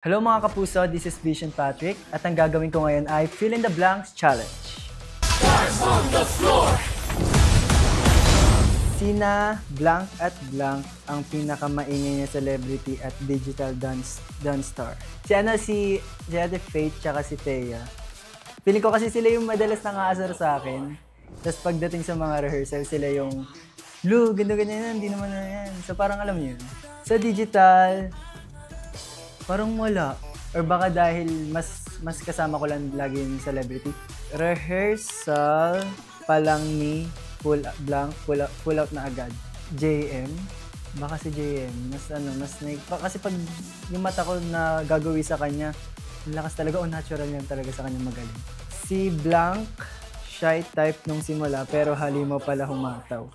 Hello mga kapuso, this is Vision Patrick at ang gagawin ko ngayon ay Fill in the Blanks Challenge. Stars on the floor! Sina blank at blank ang pinakamaingay na celebrity at digital dance star? Si Ate Faith tsaka si Thea. Feeling ko kasi sila yung madalas nangaasar sa akin. Tapos pagdating sa mga rehearsal, sila yung Lu, ganyan yan, hindi naman na yan. So parang alam niyo yun. Sa digital, parang wala. Or baka dahil mas kasama ko lang lagi yung celebrity. Rehearsal pa lang ni full out na agad. JM. Baka si JM. Kasi pag yung mata ko na gagawin sa kanya, lakas talaga o natural yan talaga sa kanya magaling. Si Blank, shy type nung simula pero halimaw pala humataw.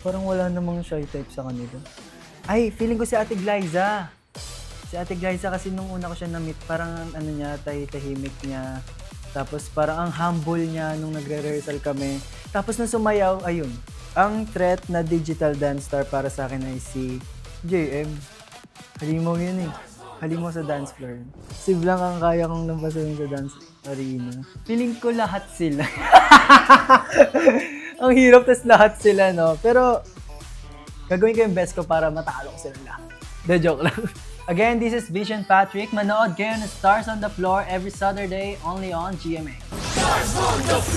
Parang wala namang shy type sa kanila. Ay, feeling ko si Ate Glyza. Si Ate Glyza kasi nung una ko siya na-meet, parang ano niya, tahimik niya. Tapos parang ang humble niya nung nagre-rehearsal kami. Tapos nung sumayaw, ayun. Ang threat na digital dance star para sa akin ay si JM. Halimaw yun eh. Halimaw sa dance floor. Si Blanc ang kaya kong lampasan sa dance arena. Feeling ko lahat sila. Ang hirap, tas lahat sila, no? Pero gagawin ko yung best ko para matalo ko sila lahat. De joke lang. Again, this is Vision Patrick. Manood kayo ng Stars on the Floor every Saturday only on GMA. Stars on the Floor!